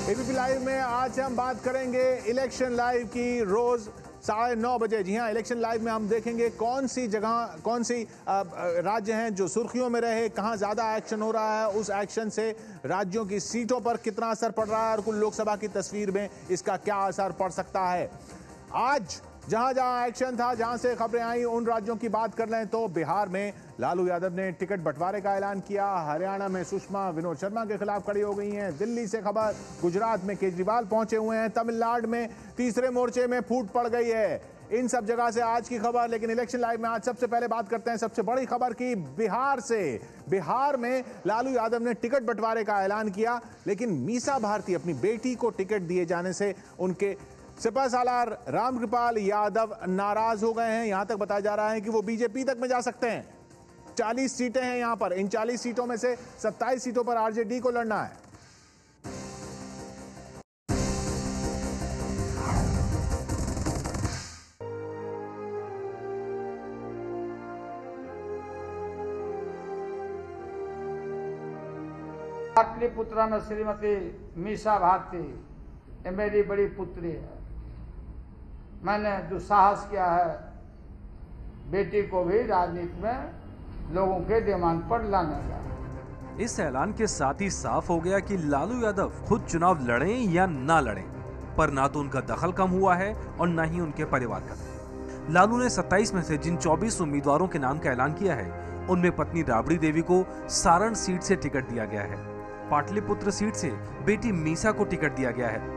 ABP live में आज हम बात करेंगे इलेक्शन लाइव की रोज 9:30 बजे। जी हाँ, इलेक्शन लाइव में हम देखेंगे कौन सी जगह, कौन सी राज्य हैं जो सुर्खियों में रहे, कहां ज्यादा एक्शन हो रहा है, उस एक्शन से राज्यों की सीटों पर कितना असर पड़ रहा है और कुल लोकसभा की तस्वीर में इसका क्या असर पड़ सकता है। आज जहां जहां एक्शन था, जहां से खबरें आई, उन राज्यों की बात कर लें तो बिहार में लालू यादव ने टिकट बंटवारे का ऐलान किया, हरियाणा में सुषमा विनोद शर्मा के खिलाफ खड़ी हो गई हैं, दिल्ली से खबर, गुजरात में केजरीवाल पहुंचे हुए हैं, तमिलनाडु में तीसरे मोर्चे में फूट पड़ गई है। इन सब जगह से आज की खबर। लेकिन इलेक्शन लाइव में आज सबसे पहले बात करते हैं सबसे बड़ी खबर की, बिहार से। बिहार में लालू यादव ने टिकट बंटवारे का ऐलान किया, लेकिन मीसा भारती अपनी बेटी को टिकट दिए जाने से उनके सिपहसालार रामकृपाल यादव नाराज हो गए हैं। यहां तक बताया जा रहा है कि वो बीजेपी तक में जा सकते हैं। 40 सीटें हैं यहां पर, इन 40 सीटों में से 27 सीटों पर आरजेडी को लड़ना है। पाटलिपुत्र में श्रीमती मीसा भारती, ये मेरी बड़ी पुत्री है। मैंने दुस्साहस किया है बेटी को भी राजनीति में लोगों के डिमांड पर लाने का। इस ऐलान के साथ ही साफ हो गया कि लालू यादव खुद चुनाव लड़ें या ना लड़ें, पर ना तो उनका दखल कम हुआ है और ना ही उनके परिवार का। लालू ने 27 में से जिन 24 उम्मीदवारों के नाम का ऐलान किया है, उनमें पत्नी राबड़ी देवी को सारण सीट से टिकट दिया गया है। पाटलिपुत्र सीट से बेटी मीसा को टिकट दिया गया है।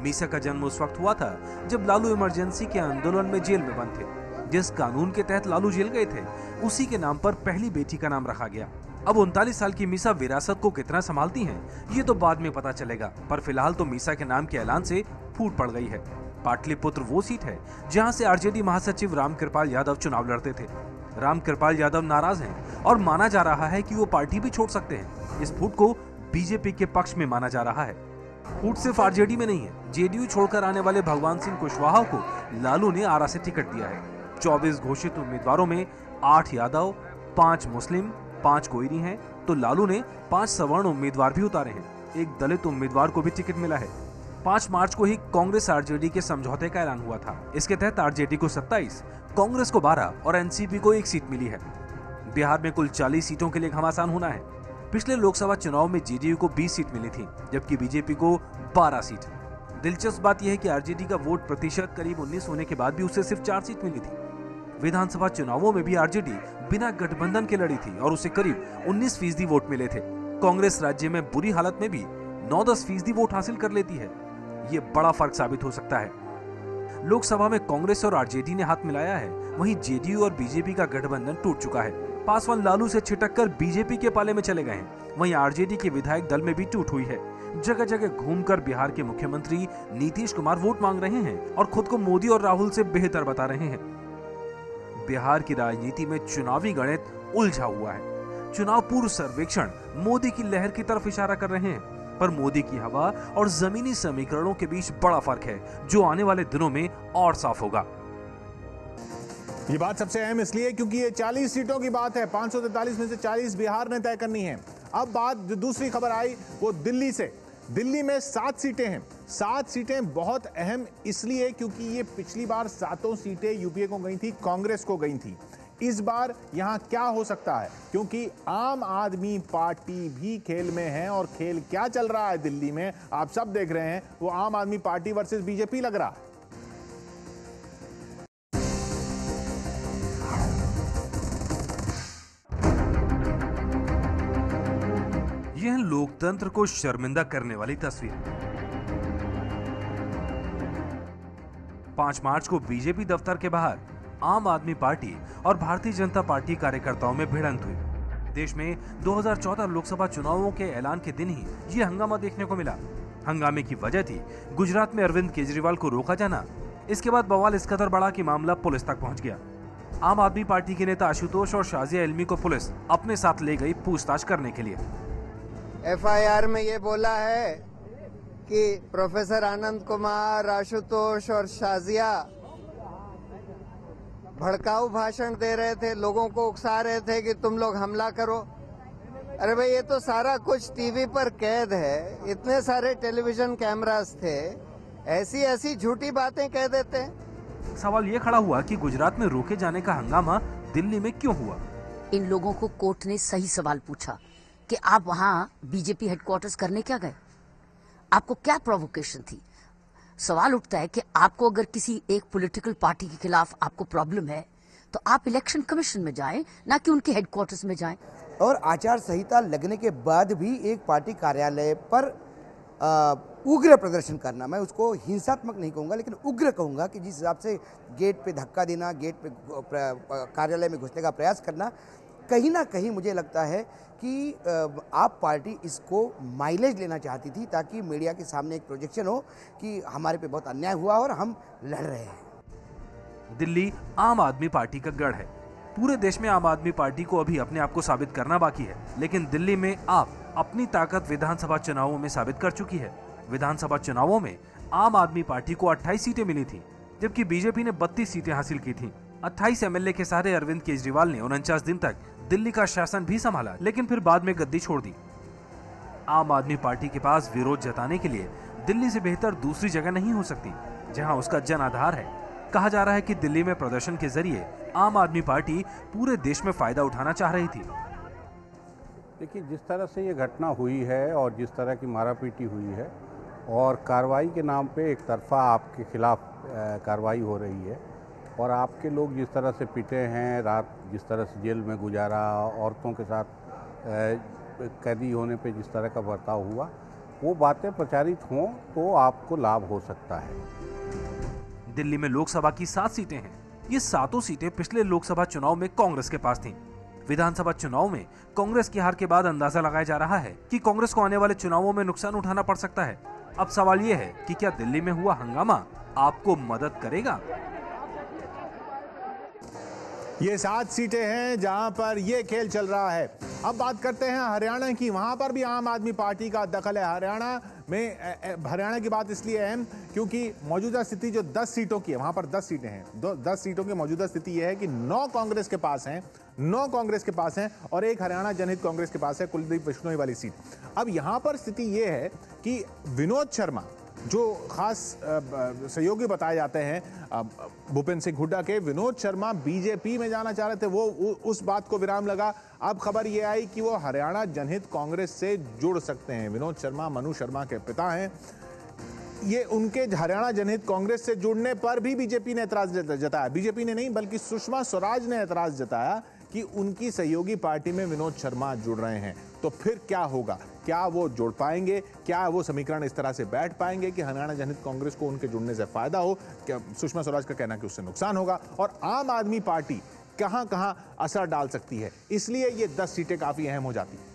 मीसा का जन्म उस वक्त हुआ था जब लालू इमरजेंसी के आंदोलन में जेल में बंद थे। जिस कानून के तहत लालू जेल गए थे, उसी के नाम पर पहली बेटी का नाम रखा गया। अब 39 साल की मीसा विरासत को कितना संभालती हैं, ये तो बाद में पता चलेगा, पर फिलहाल तो मीसा के नाम के ऐलान से फूट पड़ गई है। पाटलिपुत्र वो सीट है जहां से आरजेडी महासचिव रामकृपाल यादव चुनाव लड़ते थे। रामकृपाल यादव नाराज हैं और माना जा रहा है कि वो पार्टी भी छोड़ सकते हैं। इस फूट को बीजेपी के पक्ष में माना जा रहा है। फूट सिर्फ आरजेडी में नहीं है, जेडीयू छोड़कर आने वाले भगवान सिंह कुशवाहा को लालू ने आरा से टिकट दिया है। 24 घोषित उम्मीदवारों में 8 यादव, 5 मुस्लिम, 5 कोयरी हैं, तो लालू ने 5 सवर्ण उम्मीदवार भी उतारे हैं। एक दलित उम्मीदवार को भी टिकट मिला है। 5 मार्च को ही कांग्रेस आरजेडी के समझौते का ऐलान हुआ था। इसके तहत आरजेडी को 27, कांग्रेस को 12 और एनसीपी को 1 सीट मिली है। बिहार में कुल 40 सीटों के लिए घमासान होना है। पिछले लोकसभा चुनाव में जेडीयू को 20 सीट मिली थी, जबकि बीजेपी को 12 सीट। दिलचस्प बात यह है कि आरजेडी का वोट प्रतिशत करीब 19 होने के बाद भी उसे सिर्फ 4 सीट मिली थी। विधानसभा चुनावों में भी आरजेडी बिना गठबंधन के लड़ी थी और उसे करीब 19% वोट मिले थे। कांग्रेस राज्य में बुरी हालत में भी 9-10% वोट हासिल कर लेती है। ये बड़ा फर्क साबित हो सकता है। लोकसभा में कांग्रेस और आरजेडी ने हाथ मिलाया है, वहीं जेडीयू और बीजेपी का गठबंधन टूट चुका है। पासवान लालू से छिटककर बीजेपी के पाले में चले गए हैं। वहीं आरजेडी के विधायक दल में भी टूट हुई है। जगह जगह घूमकर बिहार के मुख्यमंत्री नीतीश कुमार वोट मांग रहे हैं और खुद को मोदी और राहुल से बेहतर बता रहे हैं। बिहार की राजनीति में चुनावी गणित उलझा हुआ है। चुनाव पूर्व सर्वेक्षण मोदी की लहर की तरफ इशारा कर रहे हैं, पर मोदी की हवा और जमीनी समीकरणों के बीच बड़ा फर्क है, जो आने वाले दिनों में और साफ होगा। ये बात सबसे अहम इसलिए क्योंकि ये 40 सीटों की बात है। 543 में से 40 बिहार ने तय करनी है। अब बात जो दूसरी खबर आई वो दिल्ली से। दिल्ली में 7 सीटें हैं। 7 सीटें बहुत अहम इसलिए क्योंकि ये पिछली बार 7 सीटें यूपीए को गई थी, कांग्रेस को गई थी। इस बार यहां क्या हो सकता है, क्योंकि आम आदमी पार्टी भी खेल में है और खेल क्या चल रहा है दिल्ली में आप सब देख रहे हैं। वो आम आदमी पार्टी वर्सेस बीजेपी लग रहा है। यह लोकतंत्र को शर्मिंदा करने वाली तस्वीर। 5 मार्च को बीजेपी दफ्तर के बाहर आम आदमी पार्टी और भारतीय जनता पार्टी कार्यकर्ताओं में भिड़ंत हुई। देश में 2014 लोकसभा चुनावों के ऐलान के दिन ही ये हंगामा देखने को मिला। हंगामे की वजह थी गुजरात में अरविंद केजरीवाल को रोका जाना। इसके बाद बवाल इस कदर बढ़ा कि मामला पुलिस तक पहुंच गया। आम आदमी पार्टी के नेता आशुतोष और शाजिया इल्मी को पुलिस अपने साथ ले गई पूछताछ करने के लिए। एफआईआर में ये बोला है कि प्रोफेसर आनंद कुमार, आशुतोष और शाजिया भड़काऊ भाषण दे रहे थे, लोगों को उकसा रहे थे कि तुम लोग हमला करो। अरे भाई, ये तो सारा कुछ टीवी पर कैद है। इतने सारे टेलीविजन कैमरास थे, ऐसी ऐसी झूठी बातें कह देते हैं। सवाल ये खड़ा हुआ कि गुजरात में रोके जाने का हंगामा दिल्ली में क्यों हुआ। इन लोगों को कोर्ट ने सही सवाल पूछा कि आप वहां बीजेपी हेडक्वार्टर्स करने क्या गए, आपको क्या प्रोवोकेशन थी। सवाल उठता है कि आपको अगर किसी एक पॉलिटिकल पार्टी के खिलाफ आपको प्रॉब्लम है तो आप इलेक्शन कमीशन में जाएं, ना कि उनके हेडक्वार्टर्स में जाएं। और आचार संहिता लगने के बाद भी एक पार्टी कार्यालय पर उग्र प्रदर्शन करना, मैं उसको हिंसात्मक नहीं कहूँगा लेकिन उग्र कहूँगा कि जिस हिसाब से गेट पे धक्का देना, गेट पे कार्यालय में घुसने का प्रयास करना, कहीं ना कहीं मुझे लगता है कि आप पार्टी इसको माइलेज लेना चाहती थी ताकि मीडिया के सामने एक प्रोजेक्शन हो कि हमारे पे बहुत अन्याय हुआ और हम लड़ रहे हैं। दिल्ली आम आदमी पार्टी का गढ़ है। पूरे देश में आम आदमी पार्टी को अभी अपने आप को साबित करना बाकी है, लेकिन दिल्ली में आप अपनी ताकत विधानसभा चुनावों में साबित कर चुकी है। विधानसभा चुनावों में आम आदमी पार्टी को 28 सीटें मिली थी, जबकि बीजेपी ने 32 सीटें हासिल की थी। 28 एमएलए के सारे अरविंद केजरीवाल ने 49 दिन तक दिल्ली का शासन भी संभाला, लेकिन फिर बाद में गद्दी छोड़ दी। आम आदमी पार्टी के पास विरोध जताने के लिए दिल्ली से बेहतर दूसरी जगह नहीं हो सकती, जहां उसका जन आधार है। कहा जा रहा है कि दिल्ली में प्रदर्शन के जरिए आम आदमी पार्टी पूरे देश में फायदा उठाना चाह रही थी। देखिए, जिस तरह से ये घटना हुई है और जिस तरह की मारापीटी हुई है और कार्रवाई के नाम पे एक तरफा आपके खिलाफ कार्रवाई हो रही है और आपके लोग जिस तरह से पिटे हैं, रात जिस तरह से जेल में गुजारा, औरतों के साथ कैदी होने पे जिस तरह का बर्ताव हुआ, वो बातें प्रचारित हों तो आपको लाभ हो सकता है। दिल्ली में लोकसभा की 7 सीटें हैं। ये 7 सीटें पिछले लोकसभा चुनाव में कांग्रेस के पास थीं। विधानसभा चुनाव में कांग्रेस की हार के बाद अंदाजा लगाया जा रहा है कि कांग्रेस को आने वाले चुनावों में नुकसान उठाना पड़ सकता है। अब सवाल ये है कि क्या दिल्ली में हुआ हंगामा आपको मदद करेगा? ये 7 सीटें हैं जहां पर ये खेल चल रहा है। अब बात करते हैं हरियाणा की। वहां पर भी आम आदमी पार्टी का दखल है। हरियाणा की बात इसलिए अहम क्योंकि मौजूदा स्थिति जो 10 सीटों की है, वहां पर 10 सीटें हैं। 10 सीटों की मौजूदा स्थिति यह है कि 9 कांग्रेस के पास हैं, 9 कांग्रेस के पास हैं और एक हरियाणा जनहित कांग्रेस के पास है, कुलदीप बिश्नोई वाली सीट। अब यहां पर स्थिति यह है कि विनोद शर्मा जो खास सहयोगी बताए जाते हैं भूपेंद्र सिंह हुड्डा के, विनोद शर्मा बीजेपी में जाना चाह रहे थे, वो उस बात को विराम लगा। अब खबर ये आई कि वो हरियाणा जनहित कांग्रेस से जुड़ सकते हैं। विनोद शर्मा मनु शर्मा के पिता हैं। ये उनके हरियाणा जनहित कांग्रेस से जुड़ने पर भी बीजेपी ने एतराज जताया। बीजेपी ने नहीं बल्कि सुषमा स्वराज ने एतराज जताया कि उनकी सहयोगी पार्टी में विनोद शर्मा जुड़ रहे हैं। तो फिर क्या होगा? क्या वो जुड़ पाएंगे? क्या वो समीकरण इस तरह से बैठ पाएंगे कि हरियाणा जनहित कांग्रेस को उनके जुड़ने से फायदा हो? क्या सुषमा स्वराज का कहना कि उससे नुकसान होगा? और आम आदमी पार्टी कहां-कहां असर डाल सकती है? इसलिए ये 10 सीटें काफी अहम हो जाती हैं।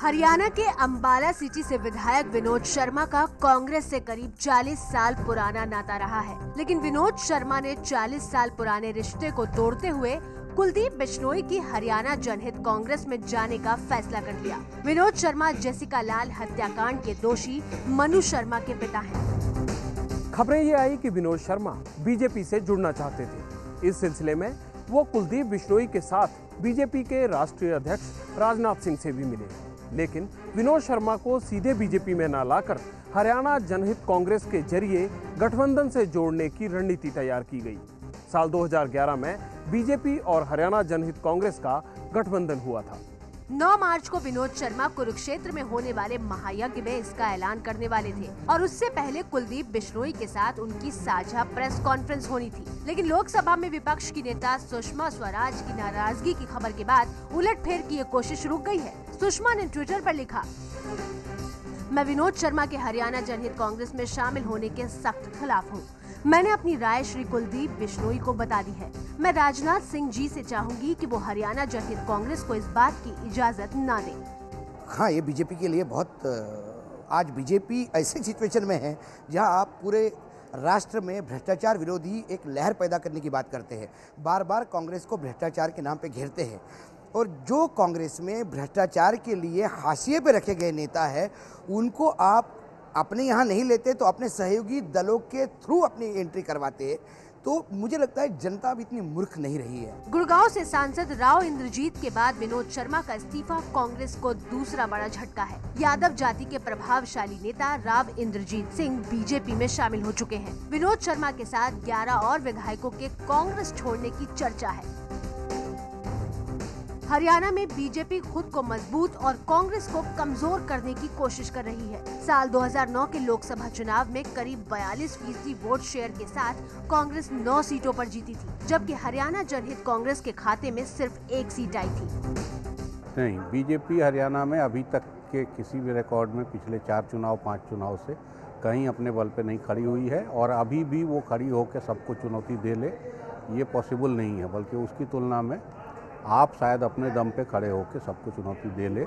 हरियाणा के अंबाला सिटी से विधायक विनोद शर्मा का कांग्रेस से करीब 40 साल पुराना नाता रहा है, लेकिन विनोद शर्मा ने 40 साल पुराने रिश्ते को तोड़ते हुए कुलदीप बिश्नोई की हरियाणा जनहित कांग्रेस में जाने का फैसला कर लिया। विनोद शर्मा जेसिका लाल हत्याकांड के दोषी मनु शर्मा के पिता हैं। खबरें ये आई कि विनोद शर्मा बीजेपी से जुड़ना चाहते थे। इस सिलसिले में वो कुलदीप बिश्नोई के साथ बीजेपी के राष्ट्रीय अध्यक्ष राजनाथ सिंह से भी मिले, लेकिन विनोद शर्मा को सीधे बीजेपी में न लाकर हरियाणा जनहित कांग्रेस के जरिए गठबंधन से जोड़ने की रणनीति तैयार की गई। साल 2011 में बीजेपी और हरियाणा जनहित कांग्रेस का गठबंधन हुआ था। 9 मार्च को विनोद शर्मा कुरुक्षेत्र में होने वाले महायज्ञ में इसका ऐलान करने वाले थे और उससे पहले कुलदीप बिश्नोई के साथ उनकी साझा प्रेस कॉन्फ्रेंस होनी थी, लेकिन लोकसभा में विपक्ष की नेता सुषमा स्वराज की नाराजगी की खबर के बाद उलटफेर की ये कोशिश रुक गई है। सुषमा ने ट्विटर पर लिखा, मैं विनोद शर्मा के हरियाणा जनहित कांग्रेस में शामिल होने के सख्त खिलाफ हूँ। मैंने अपनी राय श्री कुलदीप बिश्नोई को बता दी है। मैं राजनाथ सिंह जी से चाहूंगी कि वो हरियाणा जनहित कांग्रेस को इस बात की इजाजत न दें। हाँ, ये बीजेपी के लिए बहुत, आज बीजेपी ऐसे सिचुएशन में है जहां आप पूरे राष्ट्र में भ्रष्टाचार विरोधी एक लहर पैदा करने की बात करते हैं। बार बार कांग्रेस को भ्रष्टाचार के नाम पे घेरते हैं और जो कांग्रेस में भ्रष्टाचार के लिए हाशिए पे रखे गए नेता है, उनको आप अपने यहाँ नहीं लेते तो अपने सहयोगी दलों के थ्रू अपनी एंट्री करवाते हैं। तो मुझे लगता है जनता अब इतनी मूर्ख नहीं रही है। गुड़गांव से सांसद राव इंद्रजीत के बाद विनोद शर्मा का इस्तीफा कांग्रेस को दूसरा बड़ा झटका है। यादव जाति के प्रभावशाली नेता राव इंद्रजीत सिंह बीजेपी में शामिल हो चुके हैं। विनोद शर्मा के साथ 11 और विधायकों के कांग्रेस छोड़ने की चर्चा है। हरियाणा में बीजेपी खुद को मजबूत और कांग्रेस को कमजोर करने की कोशिश कर रही है। साल 2009 के लोकसभा चुनाव में करीब 42% वोट शेयर के साथ कांग्रेस 9 सीटों पर जीती थी, जबकि हरियाणा जनहित कांग्रेस के खाते में सिर्फ 1 सीट आई थी। नहीं, बीजेपी हरियाणा में अभी तक के किसी भी रिकॉर्ड में पिछले 4 चुनाव 5 चुनाव से कहीं अपने बल पे नहीं खड़ी हुई है, और अभी भी वो खड़ी होकर सबको चुनौती दे ले ये पॉसिबल नहीं है। बल्कि उसकी तुलना में आप शायद अपने दम पे खड़े होकर सबको चुनौती दे ले,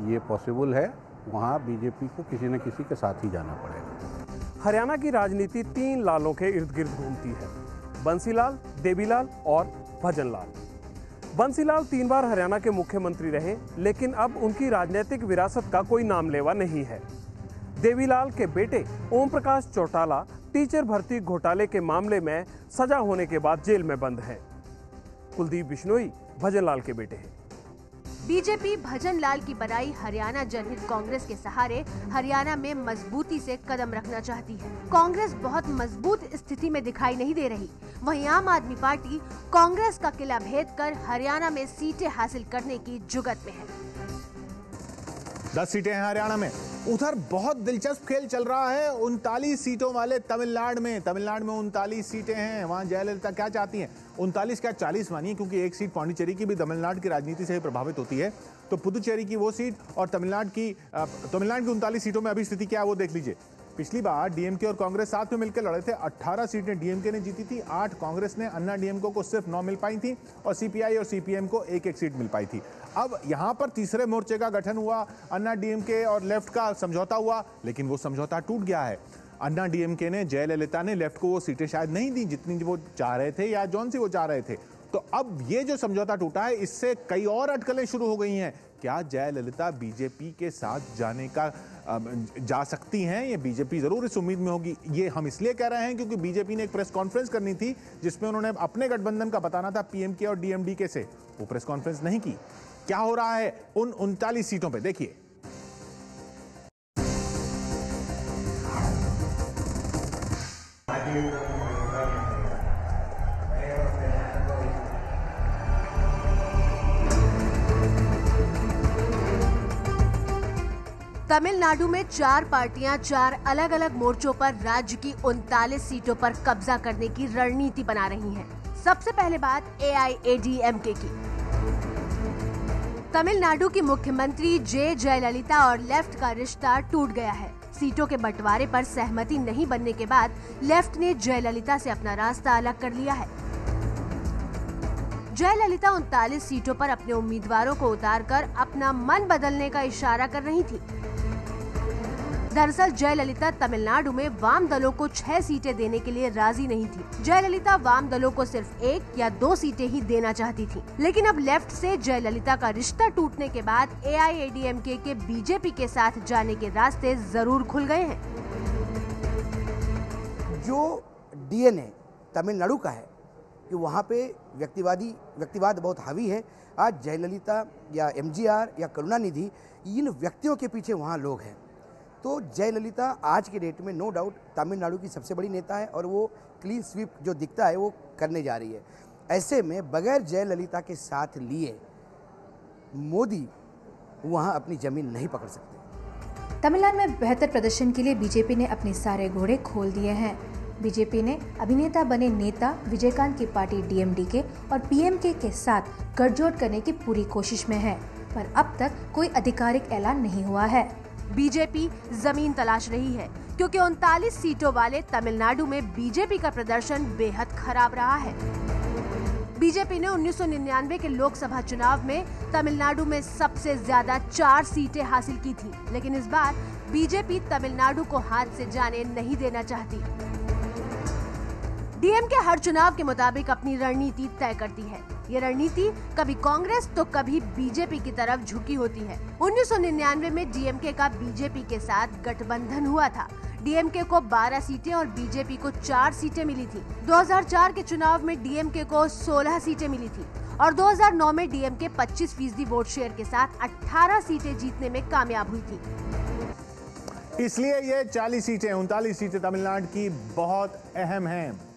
ये पॉसिबल है। वहाँ बीजेपी को किसी न किसी के साथ ही जाना पड़ेगा। हरियाणा की राजनीति 3 लालों के इर्द गिर्द घूमती है, बंसीलाल, देवीलाल और भजनलाल। बंसीलाल 3 बार हरियाणा के मुख्यमंत्री रहे, लेकिन अब उनकी राजनीतिक विरासत का कोई नाम लेवा नहीं है। देवीलाल के बेटे ओम प्रकाश चौटाला टीचर भर्ती घोटाले के मामले में सजा होने के बाद जेल में बंद है। कुलदीप बिश्नोई भजनलाल के बेटे हैं। बीजेपी भजनलाल की बनाई हरियाणा जनहित कांग्रेस के सहारे हरियाणा में मजबूती से कदम रखना चाहती है। कांग्रेस बहुत मजबूत स्थिति में दिखाई नहीं दे रही। वहीं आम आदमी पार्टी कांग्रेस का किला भेद कर हरियाणा में सीटें हासिल करने की जुगत में है। 10 सीटें हैं हरियाणा में। उधर बहुत दिलचस्प खेल चल रहा है 39 सीटों वाले तमिलनाडु में। तमिलनाडु में 39 सीटें हैं। वहां जयललिता क्या चाहती हैं? 39 क्या 40 मानिए, क्योंकि एक सीट पौंडीचेरी की भी तमिलनाडु की राजनीति से ही प्रभावित होती है। तो पुदुचेरी की वो सीट और तमिलनाडु की 39 सीटों में अभी स्थिति क्या है वो देख लीजिए। पिछली बार डीएमके और कांग्रेस साथ में मिलकर लड़े थे। 18 सीटें डीएमके ने जीती थी, 8 कांग्रेस ने। अन्ना डीएमके को सिर्फ 9 मिल पाई थी और सीपीआई और सीपीएम को 1-1 सीट मिल पाई थी। अब यहां पर तीसरे मोर्चे का गठन हुआ, अन्ना डीएमके और लेफ्ट का समझौता हुआ, लेकिन वो समझौता टूट गया है। अन्ना डीएमके ने, जयललिता ने लेफ्ट को वो सीटें शायद नहीं दी जितनी वो चाह रहे थे या जौन सी वो चाह रहे थे। तो अब ये जो समझौता टूटा है, इससे कई और अटकलें शुरू हो गई हैं। क्या जयललिता बीजेपी के साथ जाने का जा सकती हैं? ये बीजेपी जरूर इस उम्मीद में होगी। ये हम इसलिए कह रहे हैं क्योंकि बीजेपी ने एक प्रेस कॉन्फ्रेंस करनी थी जिसमें उन्होंने अपने गठबंधन का बताना था पीएमके और डीएमडीके से। वो प्रेस कॉन्फ्रेंस नहीं की। क्या हो रहा है उन 39 सीटों पे, देखिए। तमिलनाडु में 4 पार्टियां 4 अलग अलग मोर्चों पर राज्य की 39 सीटों पर कब्जा करने की रणनीति बना रही हैं। सबसे पहले बात AIADMK की। तमिलनाडु की मुख्यमंत्री जयललिता और लेफ्ट का रिश्ता टूट गया है। सीटों के बंटवारे पर सहमति नहीं बनने के बाद लेफ्ट ने जयललिता से अपना रास्ता अलग कर लिया है। जयललिता 39 सीटों पर अपने उम्मीदवारों को उतारकर अपना मन बदलने का इशारा कर रही थी। दरअसल जयललिता तमिलनाडु में वाम दलों को 6 सीटें देने के लिए राजी नहीं थी। जयललिता वाम दलों को सिर्फ 1 या 2 सीटें ही देना चाहती थी। लेकिन अब लेफ्ट से जयललिता का रिश्ता टूटने के बाद AIADMK के बीजेपी के साथ जाने के रास्ते जरूर खुल गए हैं। जो DNA तमिलनाडु का है कि वहाँ पे व्यक्तिवाद बहुत हावी है। आज जयललिता या MGR या करुणानिधि, इन व्यक्तियों के पीछे वहाँ लोग हैं। तो जयललिता आज के डेट में नो डाउट तमिलनाडु की सबसे बड़ी नेता है और वो क्लीन स्वीप जो दिखता है वो करने जा रही है। ऐसे में बगैर जयललिता के साथ लिए मोदी वहाँ अपनी जमीन नहीं पकड़ सकते। तमिलनाडु में बेहतर प्रदर्शन के लिए बीजेपी ने अपने सारे घोड़े खोल दिए हैं। बीजेपी ने अभिनेता बने नेता विजयकांत की पार्टी DMDK और PMK के साथ गठजोड़ करने की पूरी कोशिश में है, पर अब तक कोई आधिकारिक ऐलान नहीं हुआ है। बीजेपी जमीन तलाश रही है क्योंकि 39 सीटों वाले तमिलनाडु में बीजेपी का प्रदर्शन बेहद खराब रहा है। बीजेपी ने 1999 के लोकसभा चुनाव में तमिलनाडु में सबसे ज्यादा 4 सीटें हासिल की थी, लेकिन इस बार बीजेपी तमिलनाडु को हाथ से जाने नहीं देना चाहती। डीएमके हर चुनाव के मुताबिक अपनी रणनीति तय करती है। ये रणनीति कभी कांग्रेस तो कभी बीजेपी की तरफ झुकी होती है। 1999 में डीएमके का बीजेपी के साथ गठबंधन हुआ था। डीएमके को 12 सीटें और बीजेपी को 4 सीटें मिली थी। 2004 के चुनाव में डीएमके को 16 सीटें मिली थी और 2009 में डीएमके 25% वोट शेयर के साथ 18 सीटें जीतने में कामयाब हुई थी। इसलिए ये 40 सीटें 39 सीटें तमिलनाडु की बहुत अहम हैं।